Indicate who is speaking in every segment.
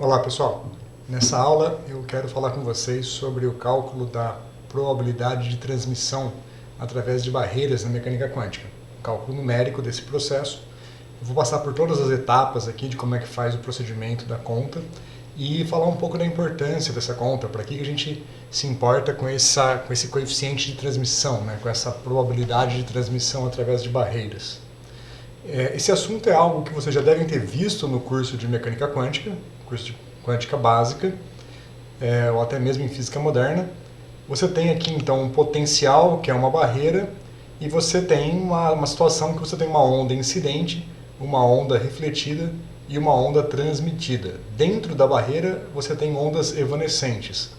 Speaker 1: Olá pessoal, nessa aula eu quero falar com vocês sobre o cálculo da probabilidade de transmissão através de barreiras na mecânica quântica, o cálculo numérico desse processo. Eu vou passar por todas as etapas aqui de como é que faz o procedimento da conta e falar um pouco da importância dessa conta, para que a gente se importa com esse coeficiente de transmissão, né, com essa probabilidade de transmissão através de barreiras. Esse assunto é algo que vocês já devem ter visto no curso de mecânica quântica, curso de quântica básica, ou até mesmo em física moderna. Você tem aqui então um potencial, que é uma barreira, e você tem uma situação que você tem uma onda incidente, uma onda refletida e uma onda transmitida. Dentro da barreira você tem ondas evanescentes.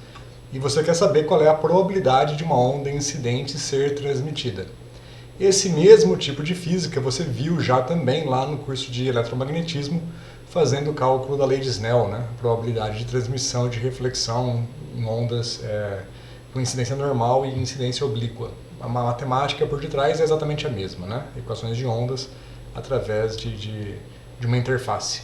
Speaker 1: E você quer saber qual é a probabilidade de uma onda incidente ser transmitida. Esse mesmo tipo de física você viu já também lá no curso de eletromagnetismo, fazendo o cálculo da lei de Snell, né? A probabilidade de transmissão e de reflexão em ondas com incidência normal e incidência oblíqua. A matemática por detrás é exatamente a mesma, né? Equações de ondas através de uma interface.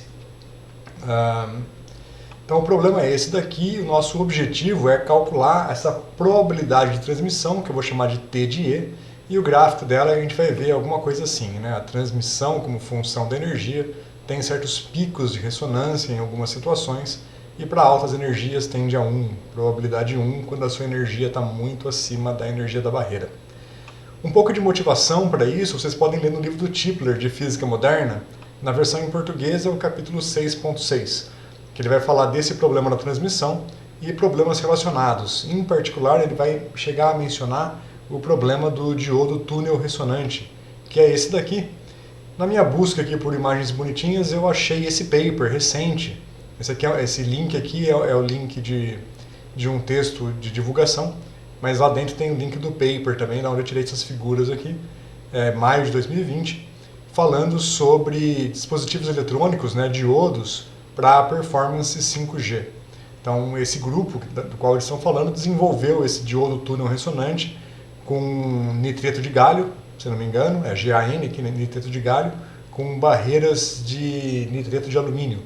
Speaker 1: Então o problema é esse daqui, o nosso objetivo é calcular essa probabilidade de transmissão, que eu vou chamar de T de E, e o gráfico dela a gente vai ver alguma coisa assim, né? A transmissão como função da energia tem certos picos de ressonância em algumas situações e para altas energias tende a 1, probabilidade 1, quando a sua energia está muito acima da energia da barreira. Um pouco de motivação para isso vocês podem ler no livro do Tipler de Física Moderna, na versão em português é o capítulo 6.6, que ele vai falar desse problema da transmissão e problemas relacionados. Em particular, ele vai chegar a mencionar o problema do diodo túnel ressonante, que é esse daqui. Na minha busca aqui por imagens bonitinhas, eu achei esse paper recente. Esse link aqui é o link de um texto de divulgação, mas lá dentro tem o link do paper também, onde eu tirei essas figuras aqui, maio de 2020, falando sobre dispositivos eletrônicos, né, diodos, para performance 5G. Então, esse grupo do qual eles estão falando desenvolveu esse diodo túnel ressonante com nitreto de galho, se não me engano, é GaN, que é nitreto de galho, com barreiras de nitreto de alumínio.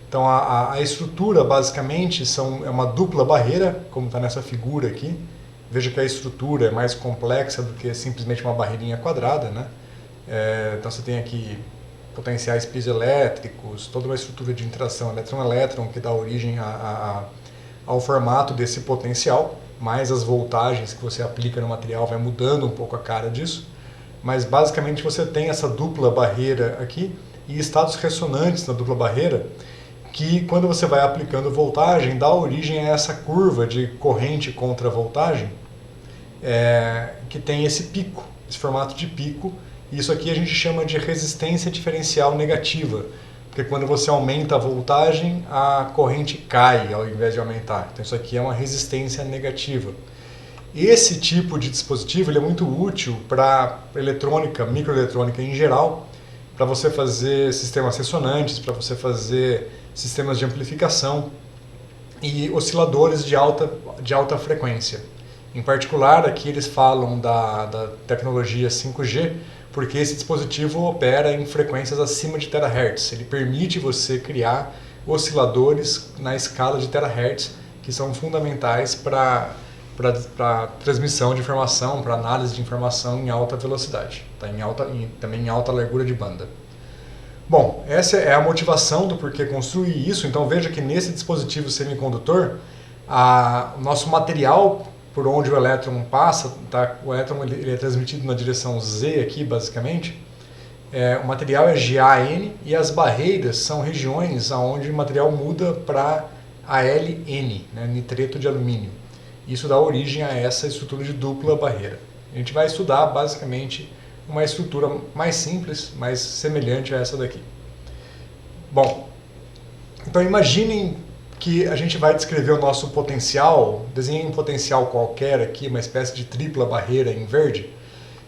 Speaker 1: Então a estrutura basicamente é uma dupla barreira, como está nessa figura aqui. Veja que a estrutura é mais complexa do que simplesmente uma barreirinha quadrada, né? Então você tem aqui potenciais piezoelétricos, toda uma estrutura de interação elétron-elétron que dá origem ao formato desse potencial, mais as voltagens que você aplica no material vai mudando um pouco a cara disso. Mas basicamente você tem essa dupla barreira aqui e estados ressonantes na dupla barreira que quando você vai aplicando voltagem dá origem a essa curva de corrente contra voltagem que tem esse pico, esse formato de pico. Isso aqui a gente chama de resistência diferencial negativa, porque quando você aumenta a voltagem a corrente cai ao invés de aumentar. Então isso aqui é uma resistência negativa. Esse tipo de dispositivo ele é muito útil para eletrônica, microeletrônica em geral, para você fazer sistemas ressonantes, para você fazer sistemas de amplificação e osciladores de alta frequência. Em particular, aqui eles falam da tecnologia 5G, porque esse dispositivo opera em frequências acima de terahertz. Ele permite você criar osciladores na escala de terahertz, que são fundamentais para transmissão de informação, para análise de informação em alta velocidade, tá? Também em alta largura de banda. Bom, essa é a motivação do porquê construir isso. Então veja que nesse dispositivo semicondutor, o nosso material por onde o elétron passa, tá? O elétron ele é transmitido na direção Z aqui, basicamente. O material é GaN e as barreiras são regiões onde o material muda para AlN, né? Nitreto de alumínio. Isso dá origem a essa estrutura de dupla barreira. A gente vai estudar basicamente uma estrutura mais simples, mais semelhante a essa daqui. Bom, então imaginem que a gente vai descrever o nosso potencial, desenhei um potencial qualquer aqui, uma espécie de tripla barreira em verde,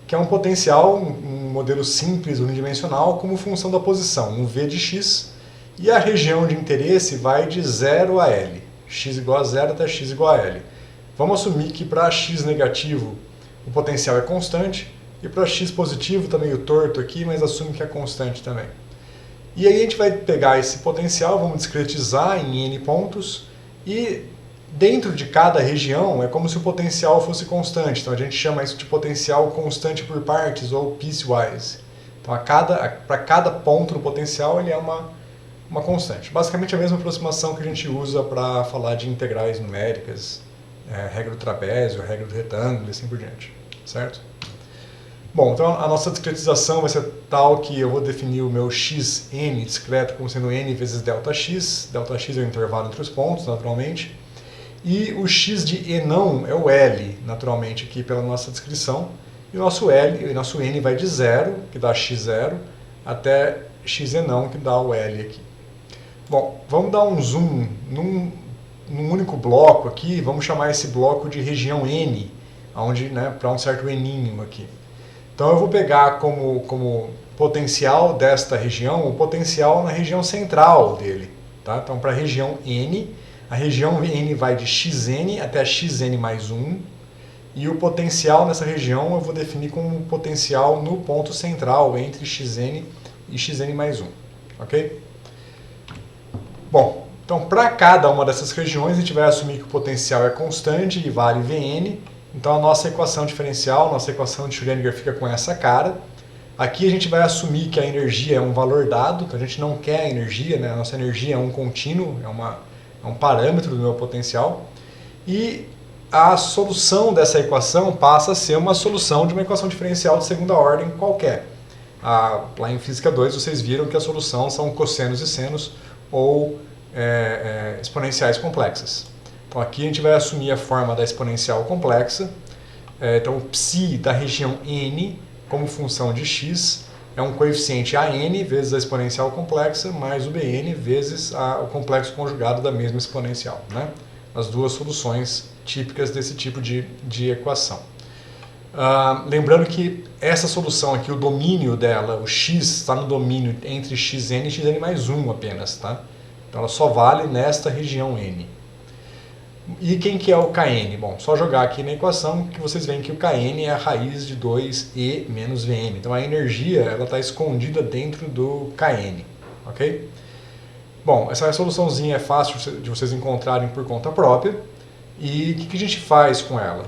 Speaker 1: que é um potencial, um modelo simples unidimensional, como função da posição, um V de x, e a região de interesse vai de 0 a L, x igual a 0 até x igual a L. Vamos assumir que para x negativo o potencial é constante, e para x positivo está meio torto aqui, mas assume que é constante também. E aí a gente vai pegar esse potencial, vamos discretizar em n pontos, e dentro de cada região é como se o potencial fosse constante. Então a gente chama isso de potencial constante por partes, ou piecewise. Então para cada ponto no potencial ele é uma constante. Basicamente a mesma aproximação que a gente usa para falar de integrais numéricas, regra do trapézio, regra do retângulo e assim por diante, certo? Bom, então a nossa discretização vai ser tal que eu vou definir o meu xn discreto como sendo n vezes ΔX. ΔX é o intervalo entre os pontos, naturalmente. E o x de e não é o L, naturalmente, aqui pela nossa descrição. E o nosso L, o nosso n vai de 0, que dá x0, até x e não, que dá o L aqui. Bom, vamos dar um zoom num único bloco aqui, vamos chamar esse bloco de região N, onde, né, para um certo eninho aqui. Então eu vou pegar como potencial desta região, o potencial na região central dele. Tá? Então para a região N, a região N vai de xn até xn mais 1, e o potencial nessa região eu vou definir como potencial no ponto central, entre xn e xn mais 1. Ok? Bom, então para cada uma dessas regiões a gente vai assumir que o potencial é constante e vale Vn. Então a nossa equação diferencial, nossa equação de Schrödinger fica com essa cara. Aqui a gente vai assumir que a energia é um valor dado, então a gente não quer a energia, né? A nossa energia é um contínuo, é um parâmetro do meu potencial. E a solução dessa equação passa a ser uma solução de uma equação diferencial de segunda ordem qualquer. Lá em Física 2 vocês viram que a solução são cossenos e senos ou exponenciais complexas. Então aqui a gente vai assumir a forma da exponencial complexa. Então o psi da região n como função de x é um coeficiente an vezes a exponencial complexa mais o bn vezes o complexo conjugado da mesma exponencial. Né? As duas soluções típicas desse tipo de equação. Lembrando que essa solução aqui, o domínio dela, o x, está no domínio entre xn e xn mais 1 apenas. Tá? Então ela só vale nesta região n. E quem que é o Kn? Bom, só jogar aqui na equação que vocês veem que o Kn é a raiz de 2E menos Vm. Então a energia está escondida dentro do Kn. Ok? Bom, essa soluçãozinha é fácil de vocês encontrarem por conta própria. E o que a gente faz com ela?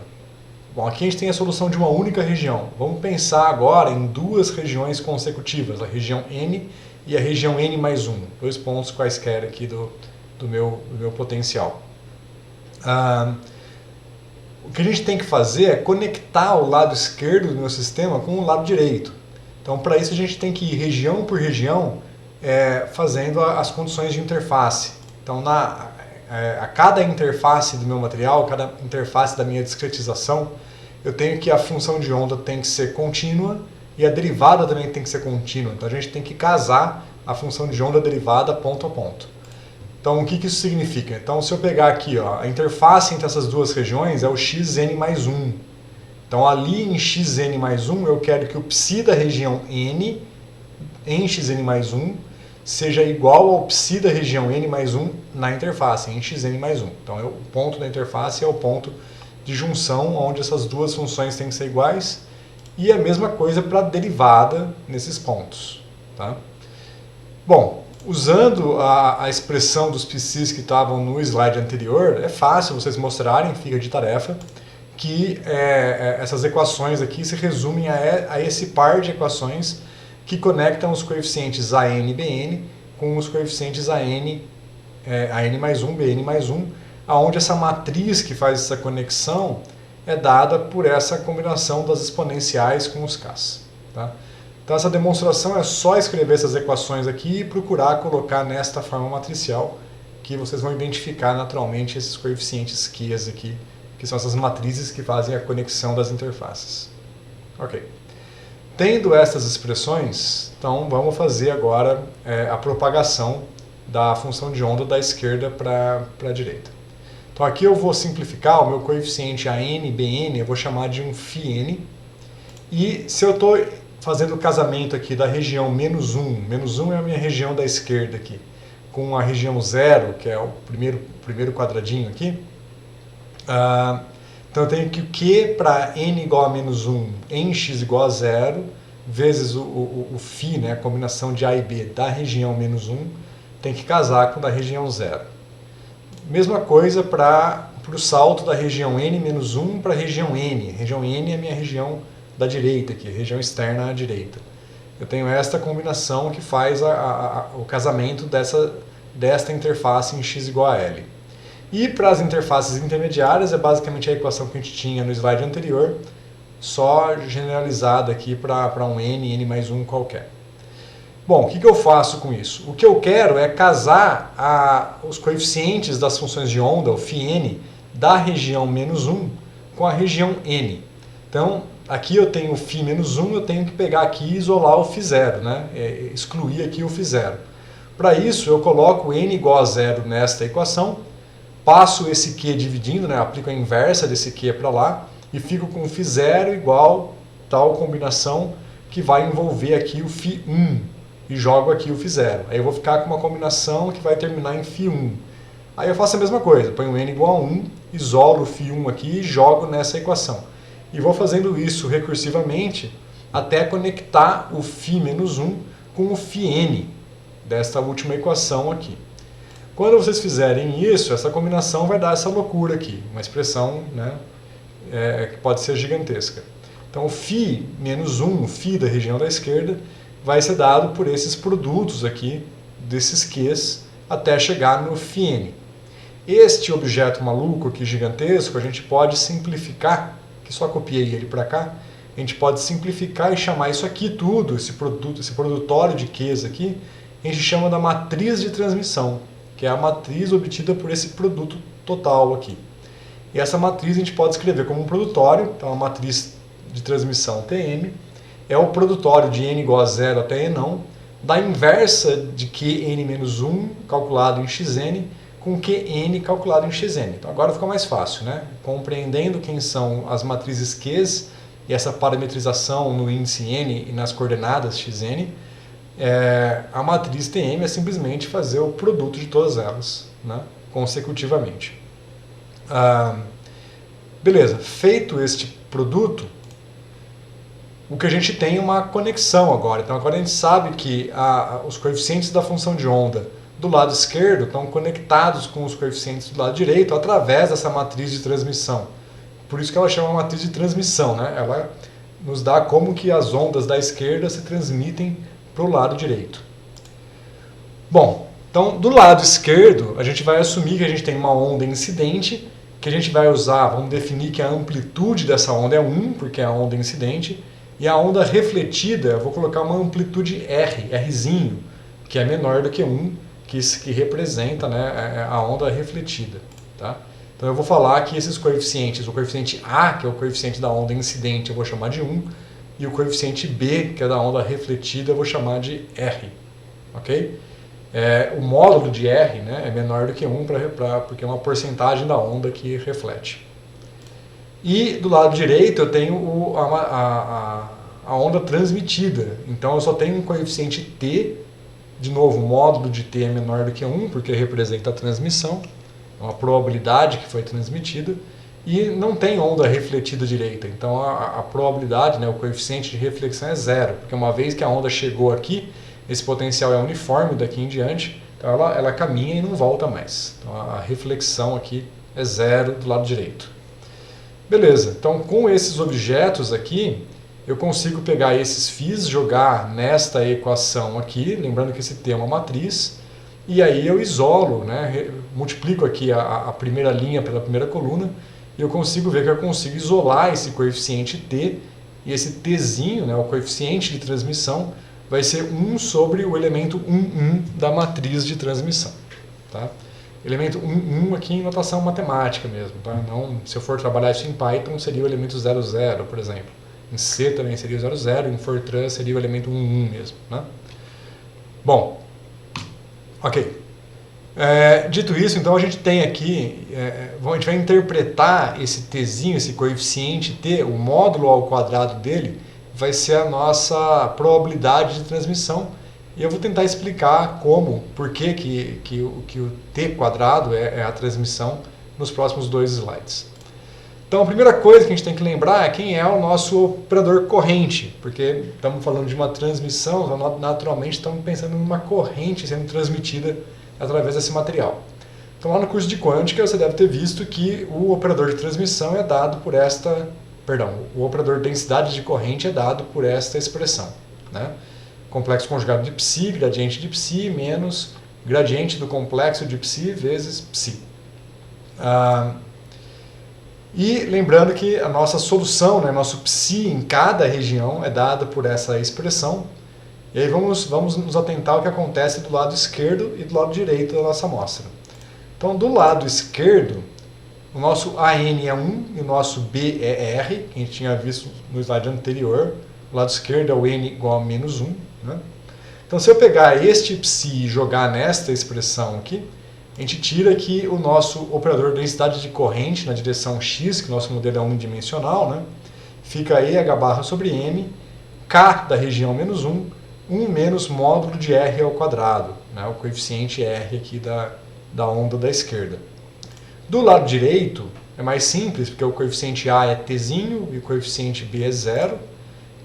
Speaker 1: Bom, aqui a gente tem a solução de uma única região. Vamos pensar agora em duas regiões consecutivas, a região N e a região N mais 1. Dois pontos quaisquer aqui do meu potencial. O que a gente tem que fazer é conectar o lado esquerdo do meu sistema com o lado direito. Então, para isso, a gente tem que ir região por região fazendo as condições de interface. Então, a cada interface do meu material, cada interface da minha discretização, eu tenho que a função de onda tem que ser contínua e a derivada também tem que ser contínua. Então, a gente tem que casar a função de onda derivada ponto a ponto. Então, o que isso significa? Então, se eu pegar aqui, ó, a interface entre essas duas regiões é o xn mais 1. Então, ali em xn mais 1, eu quero que o psi da região n em xn mais 1 seja igual ao psi da região n mais 1 na interface, em xn mais 1. Então, o ponto da interface é o ponto de junção onde essas duas funções têm que ser iguais. E a mesma coisa para a derivada nesses pontos. Tá? Bom, usando a expressão dos psis que estavam no slide anterior, é fácil vocês mostrarem, fica de tarefa, que essas equações aqui se resumem a esse par de equações que conectam os coeficientes an e bn com os coeficientes an mais 1, bn mais 1, onde essa matriz que faz essa conexão é dada por essa combinação das exponenciais com os k's. Tá? Então essa demonstração é só escrever essas equações aqui e procurar colocar nesta forma matricial, que vocês vão identificar naturalmente esses coeficientes Qs aqui, que são essas matrizes que fazem a conexão das interfaces. Ok. Tendo essas expressões, então vamos fazer agora a propagação da função de onda da esquerda para a direita. Então aqui eu vou simplificar o meu coeficiente an, bn, eu vou chamar de um φn, e se eu estou fazendo o casamento aqui da região menos 1 é a minha região da esquerda aqui, com a região 0, que é o primeiro quadradinho aqui. Então eu tenho que o Q para n igual a menos 1 em x igual a 0 vezes o φ, né, a combinação de A e B da região menos 1, tem que casar com o da região 0. Mesma coisa para o salto da região N menos 1 para a região N. Região N é a minha região da direita aqui, região externa à direita. Eu tenho esta combinação que faz o casamento desta interface em x igual a L. E para as interfaces intermediárias é basicamente a equação que a gente tinha no slide anterior, só generalizada aqui para um n mais 1 qualquer. Bom, o que eu faço com isso? O que eu quero é casar os coeficientes das funções de onda, o φn, da região menos 1 com a região n. Então, aqui eu tenho o φ menos 1, eu tenho que pegar aqui e isolar o φ0, né? Excluir aqui o φ0. Para isso, eu coloco n igual a 0 nesta equação, passo esse q dividindo, né? Aplico a inversa desse q para lá, e fico com φ0 igual tal combinação que vai envolver aqui o φ1, e jogo aqui o φ0. Aí eu vou ficar com uma combinação que vai terminar em φ1. Aí eu faço a mesma coisa, ponho n igual a 1, isolo o φ1 aqui e jogo nessa equação. E vou fazendo isso recursivamente até conectar o φ menos 1 com o φn, desta última equação aqui. Quando vocês fizerem isso, essa combinação vai dar essa loucura aqui, uma expressão, né, que pode ser gigantesca. Então o φ menos 1, o φ da região da esquerda, vai ser dado por esses produtos aqui, desses q's, até chegar no φn. Este objeto maluco aqui, gigantesco, a gente pode simplificar, que só copiei ele para cá, a gente pode simplificar e chamar isso aqui tudo, esse produtório de q's aqui, a gente chama da matriz de transmissão, que é a matriz obtida por esse produto total aqui. E essa matriz a gente pode escrever como um produtório, então a matriz de transmissão Tm é o produtório de n igual a 0 até não, da inversa de qn menos 1 calculado em xn com qn calculado em xn. Então agora fica mais fácil, né? Compreendendo quem são as matrizes q's e essa parametrização no índice n e nas coordenadas xn, a matriz Tm é simplesmente fazer o produto de todas elas, né, consecutivamente. Beleza, feito este produto, o que a gente tem é uma conexão agora. Então agora a gente sabe que os coeficientes da função de onda do lado esquerdo estão conectados com os coeficientes do lado direito através dessa matriz de transmissão. Por isso que ela chama matriz de transmissão, né? Ela nos dá como que as ondas da esquerda se transmitem para o lado direito. Bom, então do lado esquerdo a gente vai assumir que a gente tem uma onda incidente, que a gente vai usar, vamos definir que a amplitude dessa onda é 1, porque é a onda incidente, e a onda refletida, eu vou colocar uma amplitude R, Rzinho, que é menor do que 1, que representa, né, a onda refletida. Tá? Então eu vou falar que esses coeficientes, o coeficiente A, que é o coeficiente da onda incidente, eu vou chamar de 1, e o coeficiente B, que é da onda refletida, eu vou chamar de R. Ok? O módulo de R, né, é menor do que 1, porque é uma porcentagem da onda que reflete. E do lado direito eu tenho a onda transmitida. Então eu só tenho um coeficiente T, de novo, o módulo de T é menor do que 1, porque representa a transmissão, uma probabilidade que foi transmitida, e não tem onda refletida direita. Então a probabilidade, né, o coeficiente de reflexão é 0, porque uma vez que a onda chegou aqui, esse potencial é uniforme daqui em diante, então ela caminha e não volta mais. Então a reflexão aqui é 0 do lado direito. Beleza, então com esses objetos aqui, eu consigo pegar esses φs, jogar nesta equação aqui, lembrando que esse T é uma matriz, e aí eu isolo, né, multiplico aqui a primeira linha pela primeira coluna, e eu consigo ver que eu consigo isolar esse coeficiente T, e esse Tzinho, né, o coeficiente de transmissão, vai ser 1 sobre o elemento 1 da matriz de transmissão. Tá? Elemento 1 aqui em notação matemática mesmo. Tá? Não, se eu for trabalhar isso em Python, seria o elemento 00, por exemplo. Em C também seria o 00, em Fortran seria o elemento 1 mesmo. Né? Bom, ok. Dito isso, então a gente tem aqui, a gente vai interpretar esse Tzinho, esse coeficiente T, o módulo ao quadrado dele, vai ser a nossa probabilidade de transmissão. E eu vou tentar explicar como, por que o T quadrado é a transmissão nos próximos 2 slides. Então a primeira coisa que a gente tem que lembrar é quem é o nosso operador corrente, porque estamos falando de uma transmissão, então naturalmente estamos pensando em uma corrente sendo transmitida através desse material. Então lá no curso de quântica você deve ter visto que o operador de transmissão é dado por o operador de densidade de corrente é dado por esta expressão, né? Complexo conjugado de psi, gradiente de psi, menos gradiente do complexo de psi vezes psi. E lembrando que a nossa solução, né, nosso psi em cada região é dado por essa expressão. E aí vamos nos atentar ao que acontece do lado esquerdo e do lado direito da nossa amostra. Então, do lado esquerdo, o nosso AN é 1 e o nosso B é R, que a gente tinha visto no slide anterior. O lado esquerdo é o N igual a menos 1. Né? Então, se eu pegar este psi e jogar nesta expressão aqui, a gente tira que o nosso operador de densidade de corrente na direção x, que o nosso modelo é unidimensional, né? Fica EH barra sobre M, K da região menos 1, 1 menos módulo de R ao quadrado, né? O coeficiente R aqui da onda da esquerda. Do lado direito é mais simples, porque o coeficiente A é tzinho e o coeficiente B é 0.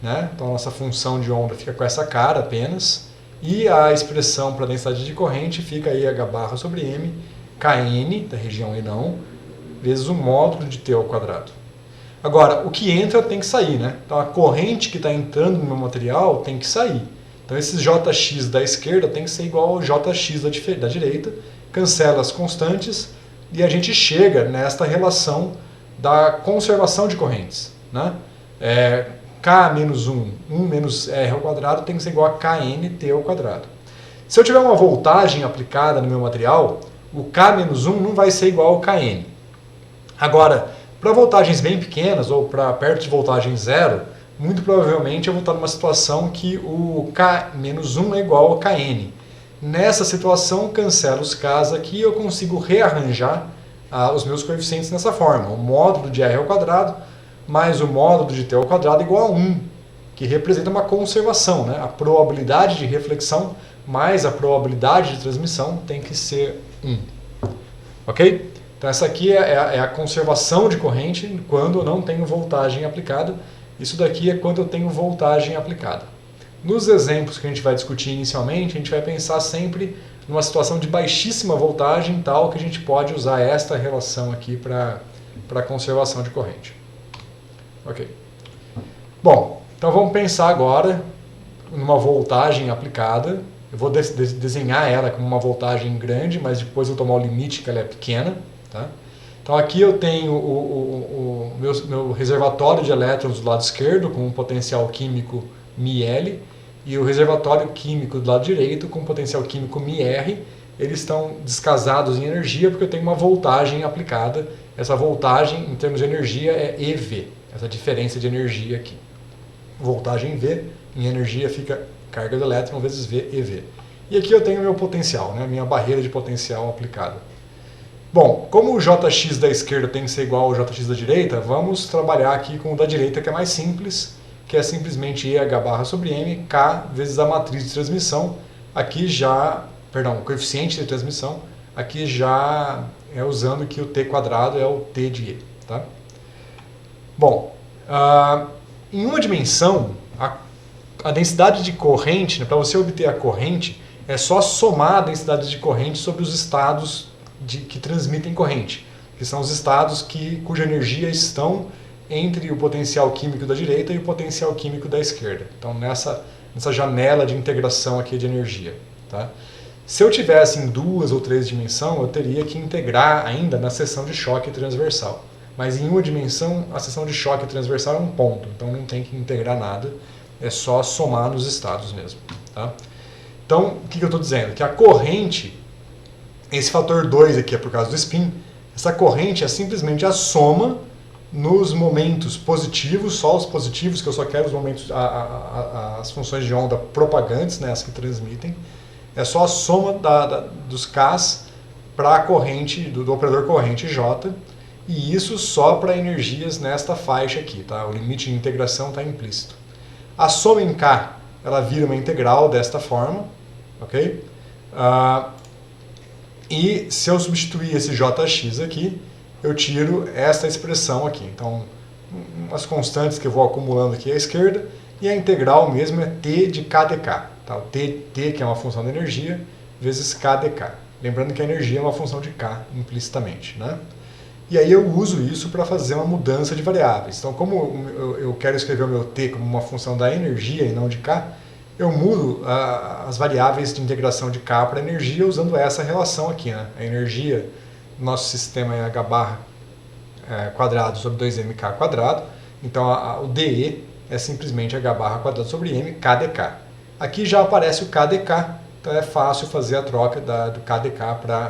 Speaker 1: Né? Então a nossa função de onda fica com essa cara apenas. E a expressão para a densidade de corrente fica EH barra sobre M, Kn, da região E não, vezes o módulo de T ao quadrado. Agora, o que entra tem que sair, né? Então a corrente que está entrando no meu material tem que sair. Então esse Jx da esquerda tem que ser igual ao Jx da direita, cancela as constantes e a gente chega nesta relação da conservação de correntes. Né? K menos 1, 1 menos R ao quadrado tem que ser igual a KNT ao quadrado. Se eu tiver uma voltagem aplicada no meu material, o K menos 1 não vai ser igual ao Kn. Agora, para voltagens bem pequenas ou para perto de voltagem zero, muito provavelmente eu vou estar numa situação que o K menos 1 é igual ao Kn. Nessa situação, cancelo os Ks aqui e eu consigo rearranjar os meus coeficientes nessa forma. O módulo de R ao quadrado mais o módulo de T ao quadrado igual a 1, que representa uma conservação. Né? A probabilidade de reflexão mais a probabilidade de transmissão tem que ser 1. Ok? Então essa aqui é a conservação de corrente quando eu não tenho voltagem aplicada. Isso daqui é quando eu tenho voltagem aplicada. Nos exemplos que a gente vai discutir inicialmente, a gente vai pensar sempre numa situação de baixíssima voltagem, tal que a gente pode usar esta relação aqui para conservação de corrente. Ok. Bom, então vamos pensar agora numa voltagem aplicada. Eu vou desenhar ela como uma voltagem grande, mas depois eu vou tomar o limite que ela é pequena. Tá? Então aqui eu tenho o meu reservatório de elétrons do lado esquerdo com um potencial químico μL e o reservatório químico do lado direito com um potencial químico μR. Eles estão descasados em energia porque eu tenho uma voltagem aplicada. Essa voltagem, em termos de energia, é EV. Essa diferença de energia aqui. Voltagem V, em energia fica carga do elétron vezes V, EV. E aqui eu tenho meu potencial, né, minha barreira de potencial aplicada. Bom, como o Jx da esquerda tem que ser igual ao Jx da direita, vamos trabalhar aqui com o da direita, que é mais simples, que é simplesmente EH barra sobre M, K vezes a matriz de transmissão. Aqui já, o coeficiente de transmissão, aqui já é usando que o T quadrado é o T de E. Tá? Bom, em uma dimensão, a densidade de corrente, né, para você obter a corrente, é só somar a densidade de corrente sobre os estados que transmitem corrente, que são os estados cuja energia estão entre o potencial químico da direita e o potencial químico da esquerda. Então, nessa janela de integração aqui de energia. Tá? Se eu tivesse em 2 ou 3 dimensões, eu teria que integrar ainda na seção de choque transversal. Mas em uma dimensão, a seção de choque transversal é um ponto, então não tem que integrar nada, é só somar nos estados mesmo. Tá? Então, o que eu estou dizendo? Que a corrente, esse fator 2 aqui é por causa do spin, essa corrente é simplesmente a soma nos momentos positivos, só os positivos, que eu só quero os momentos, as funções de onda propagantes, né, as que transmitem, é só a soma dos Ks para a corrente, do operador corrente J, e isso só para energias nesta faixa aqui, tá? O limite de integração está implícito. A soma em K, ela vira uma integral desta forma, ok? E se eu substituir esse Jx aqui, eu tiro esta expressão aqui. Então, as constantes que eu vou acumulando aqui à esquerda, e a integral mesmo é t de k dk. Tá? O t, que é uma função de energia, vezes k dk. Lembrando que a energia é uma função de k implicitamente. Né? E aí eu uso isso para fazer uma mudança de variáveis. Então, como eu quero escrever o meu t como uma função da energia e não de k, eu mudo as variáveis de integração de k para energia usando essa relação aqui. Né? A energia do nosso sistema é h barra quadrado sobre 2mk quadrado. Então, o dE é simplesmente h barra quadrado sobre m, k dk. Aqui já aparece o k dk, então é fácil fazer a troca do k dk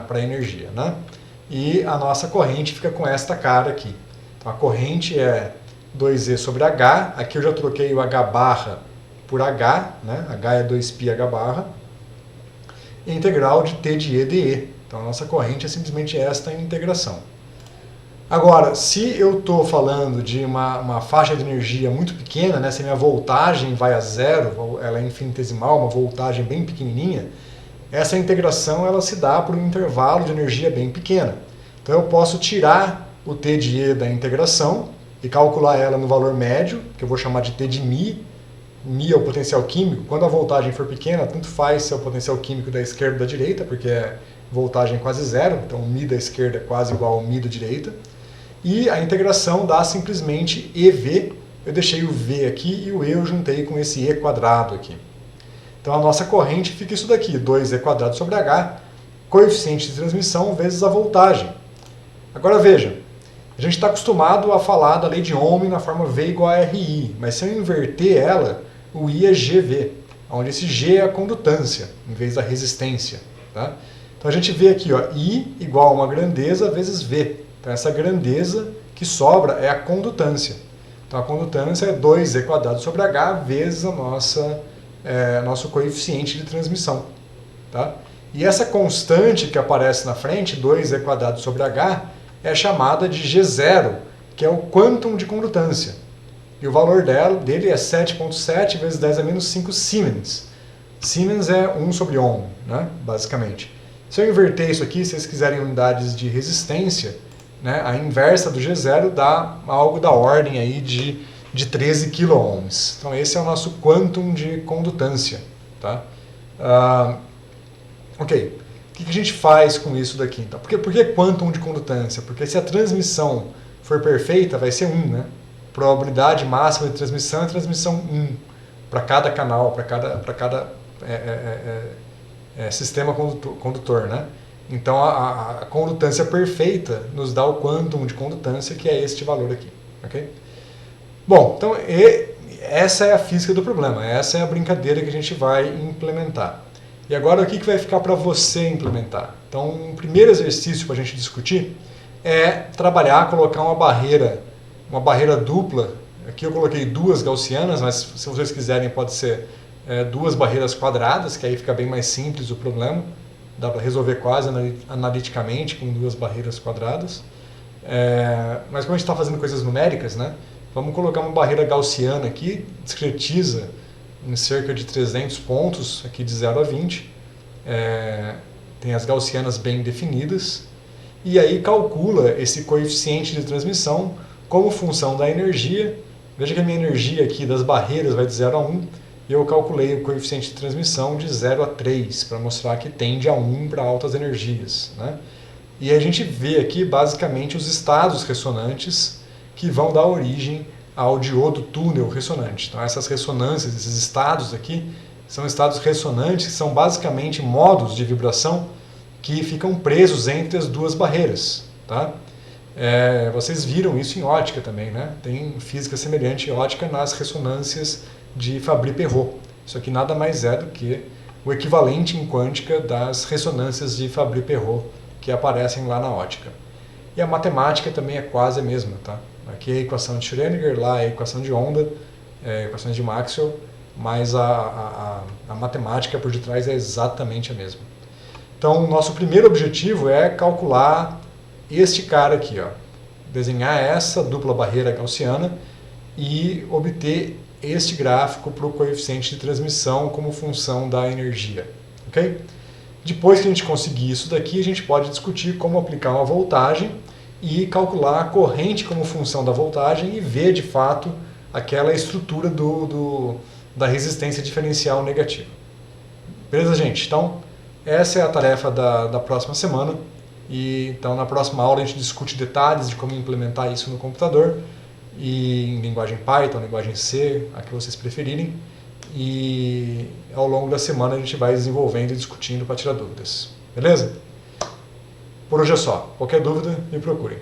Speaker 1: para energia. Né? E a nossa corrente fica com esta cara aqui. Então, a corrente é 2e sobre h. Aqui eu já troquei o h barra por h, né? H é 2π h barra. Integral de t de e dE. Então, a nossa corrente é simplesmente esta integração. Agora, se eu estou falando de uma faixa de energia muito pequena, né, se a minha voltagem vai a zero, ela é infinitesimal, uma voltagem bem pequenininha, essa integração ela se dá por um intervalo de energia bem pequena. Então eu posso tirar o t de e da integração e calcular ela no valor médio, que eu vou chamar de t de μ. μ é o potencial químico. Quando a voltagem for pequena, tanto faz se é o potencial químico da esquerda ou da direita, porque é voltagem quase zero, então o μ da esquerda é quase igual ao μ da direita. E a integração dá simplesmente EV, eu deixei o V aqui e o E eu juntei com esse E quadrado aqui. Então a nossa corrente fica isso daqui, 2E quadrado sobre H, coeficiente de transmissão vezes a voltagem. Agora veja, a gente está acostumado a falar da lei de Ohm na forma V igual a RI, mas se eu inverter ela, o I é GV, onde esse G é a condutância, em vez da resistência. Tá? Então a gente vê aqui, ó, I igual a uma grandeza vezes V. Então essa grandeza que sobra é a condutância. Então a condutância é 2e quadrado sobre h vezes a nosso coeficiente de transmissão. Tá? E essa constante que aparece na frente, 2e quadrado sobre h, é chamada de G0, que é o quantum de condutância. E o valor dele é 7,7 vezes 10 a menos 5 Siemens. Siemens é 1 sobre Ohm, né? Basicamente. Se eu inverter isso aqui, se vocês quiserem unidades de resistência, né, a inversa do G0 dá algo da ordem aí de 13 kΩ. Então esse é o nosso quantum de condutância. Tá? Ok, o que a gente faz com isso daqui? Então, por que quantum de condutância? Porque se a transmissão for perfeita, vai ser 1. Né? Probabilidade máxima de transmissão é transmissão 1 para cada canal, para cada sistema condutor. Né? Então a condutância perfeita nos dá o quantum de condutância, que é este valor aqui. Okay? Bom, então essa é a física do problema, essa é a brincadeira que a gente vai implementar. E agora o que vai ficar para você implementar? Então um primeiro exercício para a gente discutir é trabalhar, colocar uma barreira dupla. Aqui eu coloquei duas gaussianas, mas se vocês quiserem pode ser duas barreiras quadradas, que aí fica bem mais simples o problema. Dá para resolver quase analiticamente com duas barreiras quadradas. Mas como a gente está fazendo coisas numéricas, né, vamos colocar uma barreira gaussiana aqui, discretiza em cerca de 300 pontos, aqui de 0 a 20. Tem as gaussianas bem definidas. E aí calcula esse coeficiente de transmissão como função da energia. Veja que a minha energia aqui das barreiras vai de 0 a 1. E eu calculei o coeficiente de transmissão de 0 a 3, para mostrar que tende a 1 para altas energias. Né? E a gente vê aqui, basicamente, os estados ressonantes que vão dar origem ao diodo túnel ressonante. Então, essas ressonâncias, esses estados aqui, são estados ressonantes, que são basicamente modos de vibração que ficam presos entre as duas barreiras. Tá? Vocês viram isso em ótica também, né? Tem física semelhante em ótica nas ressonâncias de Fabry-Perot. Isso aqui nada mais é do que o equivalente em quântica das ressonâncias de Fabry-Perot que aparecem lá na ótica. E a matemática também é quase a mesma. Tá? Aqui é a equação de Schrödinger, lá é a equação de onda, equações de Maxwell, mas a matemática por detrás é exatamente a mesma. Então, o nosso primeiro objetivo é calcular este cara aqui, ó. Desenhar essa dupla barreira gaussiana e obter este gráfico para o coeficiente de transmissão como função da energia. Okay? Depois que a gente conseguir isso daqui, a gente pode discutir como aplicar uma voltagem e calcular a corrente como função da voltagem e ver de fato aquela estrutura da resistência diferencial negativa. Beleza, gente? Então, essa é a tarefa da próxima semana. E então, na próxima aula, a gente discute detalhes de como implementar isso no computador, e em linguagem Python, linguagem C, a que vocês preferirem. E ao longo da semana a gente vai desenvolvendo e discutindo para tirar dúvidas. Beleza? Por hoje é só. Qualquer dúvida, me procurem.